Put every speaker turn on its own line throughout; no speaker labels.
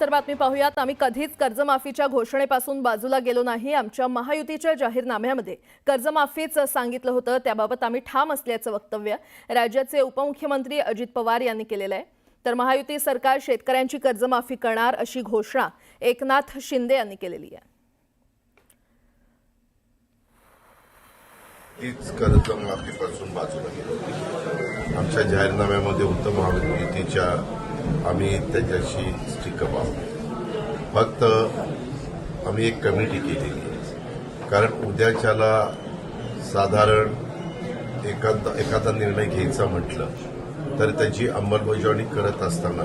तर बातमी पाहूयात। आम्ही कधीच कर्जमाफीच्या घोषणेपासून बाजूला गेलो नाही। आमच्या महायुतीच्या जाहीरनाम्यामध्ये कर्जमाफीच सांगितलं होतं, त्याबाबत आम्ही ठाम असल्याचं वक्तव्य राज्याचे उपमुख्यमंत्री अजित पवार यांनी केलेलं आहे। तर महायुती सरकार शेतकऱ्यांची कर्जमाफी करणार अशी घोषणा एकनाथ शिंदे यांनी केलेली आहे।
तीच कर्जमाफीपासून बाजूला गेलो। आमच्या जाहीरनाम्यामध्ये होतं महायुतीच्या आम्ही त्याच्याशी स्टिकअप आहोत। फक्त आम्ही एक कमिटी केलेली आहे, कारण उद्याच्याला साधारण एखादा निर्णय घ्यायचा म्हटलं तर त्याची अंमलबजावणी करत असताना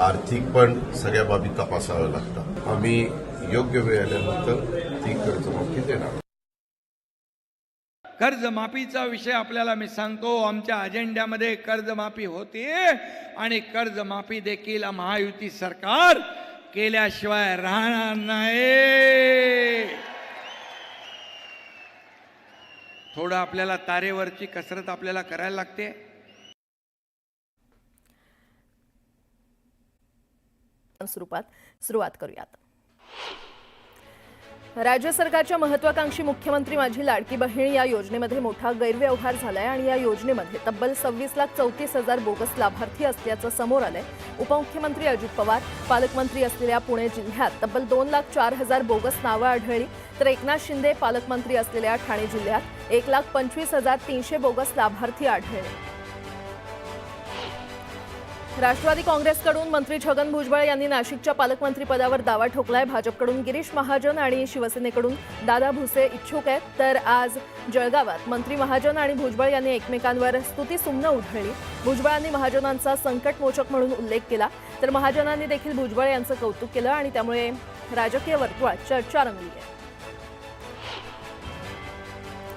आर्थिक पण सगळ्या बाबी तपासाव्या लागतात। आम्ही योग्य वेळ आल्यानंतर ती कर्जमाफी देणार।
कर्जमाफीचा विषय आपल्याला मी सांगतो, आमच्या अजेंड्यामध्ये कर्जमाफी होती आणि कर्जमाफी देखील महायुती सरकार केल्याशिवाय राहणार नाही। थोडं आपल्याला तारेवरची कसरत आपल्याला करायला लागते।
सुरुवात करूयात। राज्य सरकारच्या महत्त्वाकांक्षी मुख्यमंत्री माझी लाडकी बहीण या योजनेमध्ये मोठा गैरव्यवहार झालाय आणि या योजनेमध्ये तब्बल 26,34,000 बोगस लाभार्थी असल्याचं समोर आलंय। उपमुख्यमंत्री अजित पवार, पालकमंत्री असलेल्या पुणे जिल्ह्यात तब्बल 2,04,000 बोगस नावं आढळली, तर एकनाथ शिंदे पालकमंत्री असलेल्या ठाणे जिल्ह्यात 1,25,300 बोगस लाभार्थी आढळले। राष्ट्रवादी काँग्रेसकडून मंत्री छगन भुजबळ यांनी नाशिकच्या पालकमंत्री पदावर दावा ठोकलाय। भाजपकडून गिरीश महाजन आणि शिवसेनेकडून दादा भुसे इच्छुक आहेत। तर आज जळगावात मंत्री महाजन आणि भुजबळ यांनी एकमेकांवर स्तुतीसुमनं उधळली। भुजबळांनी महाजनांचा संकटमोचक म्हणून उल्लेख केला, तर महाजनांनी देखील भुजबळ यांचं कौतुक केलं आणि त्यामुळे राजकीय वर्तुळात चर्चा रंगली आहे।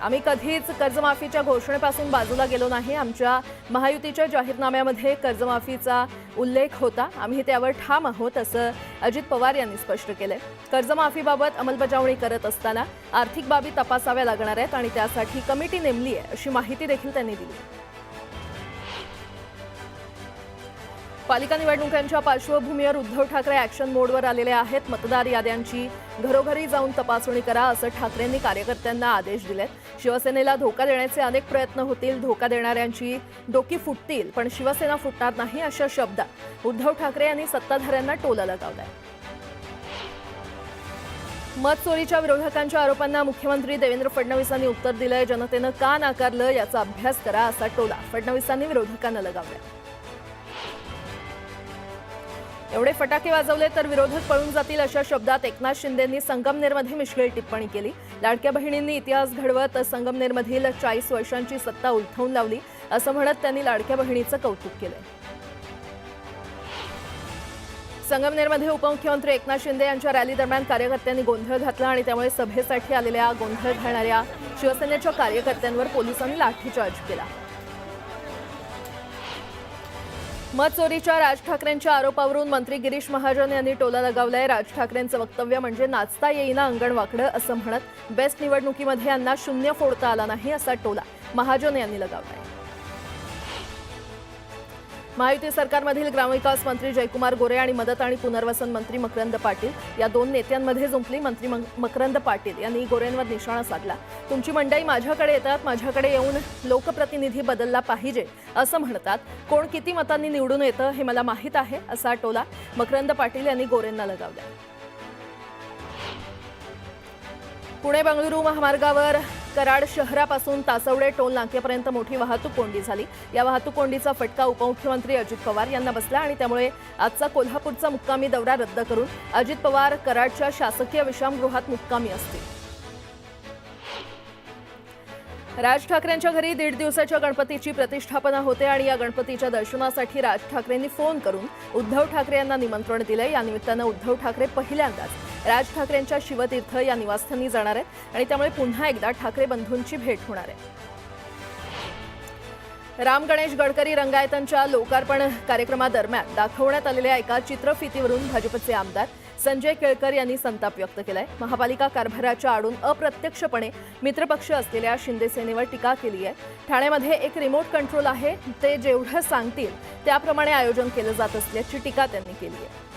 आम्ही कधीच कर्जमाफीच्या घोषणेपासून बाजूला गेलो नाही। आमच्या महायुतीच्या जाहीरनाम्यामध्ये कर्जमाफीचा उल्लेख होता, आम्ही त्यावर ठाम आहोत असं अजित पवार यांनी स्पष्ट केलंय। कर्जमाफीबाबत अंमलबजावणी करत असताना आर्थिक बाबी तपासाव्या लागणार आहेत आणि त्यासाठी कमिटी नेमली आहे अशी माहिती देखील त्यांनी दिली। पालिका निवडणुकांच्या पार्श्वभूमीवर उद्धव ठाकरे ॲक्शन मोडवर आलेले आहेत। मतदार याद्यांची घरोघरी जाऊन तपासणी करा असं ठाकरेंनी कार्यकर्त्यांना आदेश दिलेत। शिवसेनेला धोका देण्याचे अनेक प्रयत्न होतील, धोका देणाऱ्यांची डोकी फुटतील, पण शिवसेना फुटणार नाही अशा शब्दात उद्धव ठाकरे यांनी सत्ताधाऱ्यांना टोला लगावलाय। मत चोरीच्या विरोधकांच्या आरोपांना मुख्यमंत्री देवेंद्र फडणवीसांनी उत्तर दिलंय। जनतेनं का नाकारलं याचा अभ्यास करा असा टोला फडणवीसांनी विरोधकांना लगावलाय। एवढे फटाके वाजवले तर विरोधक पळून जातील अशा शब्दात एकनाथ शिंदेंनी संगमनेरमध्ये मिश्किल टिप्पणी केली। लाडक्या बहिणींनी इतिहास घडवत संगमनेरमधील 40 वर्षांची सत्ता उलथवून लावली असं म्हणत त्यांनी लाडक्या बहिणीचं कौतुक केलंय। संगमनेरमध्ये उपमुख्यमंत्री एकनाथ शिंदे यांच्या रॅली दरम्यान कार्यकर्त्यांनी गोंधळ घातला आणि त्यामुळे सभेसाठी आलेल्या गोंधळ घालणाऱ्या शिवसेनेच्या कार्यकर्त्यांवर पोलिसांनी लाठीचार्ज केला। मत चोरीच्या राज ठाकरेंच्या आरोपावरून मंत्री गिरीश महाजन यांनी टोला लगावलाय। राज ठाकरेंचं वक्तव्य म्हणजे नाचता येईना अंगण वाकडं असं म्हणत बेस्ट निवडणुकीमध्ये यांना शून्य फोडता आला नाही असा टोला महाजन यांनी लगावलाय। महायुती सरकारमधील ग्रामविकास मंत्री जयकुमार गोरे आणि मदत आणि पुनर्वसन मंत्री मकरंद पाटील या दोन नेत्यांमध्ये जुंपली। मंत्री मकरंद पाटील यांनी गोरेंवर निशाणा साधला। तुमची मंडळी माझ्याकडे येतात, माझ्याकडे येऊन लोकप्रतिनिधी बदलला पाहिजे असं म्हणतात। कोण किती मतांनी निवडून येतं हे मला माहीत आहे असा टोला मकरंद पाटील यांनी गोरेंना लगावला। पुणे बंगळुरू महामार्गावर कराड शहरापासून तासवडे टोल नाक्यापर्यंत मोठी वाहतूक कोंडी झाली। या वाहतूक कोंडीचा फटका उपमुख्यमंत्री अजित पवार यांना बसला आणि त्यामुळे आजचा कोल्हापूरचा मुक्कामी दौरा रद्द करून अजित पवार कराडच्या शासकीय विश्रामगृहात मुक्कामी असतील। राज ठाकरेंच्या घरी 1.5 दिवसाच्या गणपतीची प्रतिष्ठापना होते आणि या गणपतीच्या दर्शनासाठी राज ठाकरेंनी फोन करून उद्धव ठाकरे यांना निमंत्रण दिले। या निमित्तानं उद्धव ठाकरे पहिल्यांदाच राज ठाकरेंच्या शिवतीर्थ या निवासस्थानी जाणार आहेत आणि त्यामुळे पुन्हा एकदा ठाकरे बंधूंची भेट होणार आहे। राम गणेश गडकरी रंगायतांच्या लोकार्पण कार्यक्रमादरम्यान दाखवण्यात आलेल्या एका चित्रफितीवरून भाजपचे आमदार संजय केळकर यांनी संताप व्यक्त केलाय। महापालिका कारभाराच्या आडून अप्रत्यक्षपणे मित्रपक्ष असलेल्या शिंदे सेनेवर टीका केली आहे। ठाण्यामध्ये एक रिमोट कंट्रोल आहे, ते जेवढं सांगतील त्याप्रमाणे आयोजन केलं जात असल्याची टीका त्यांनी केली आहे।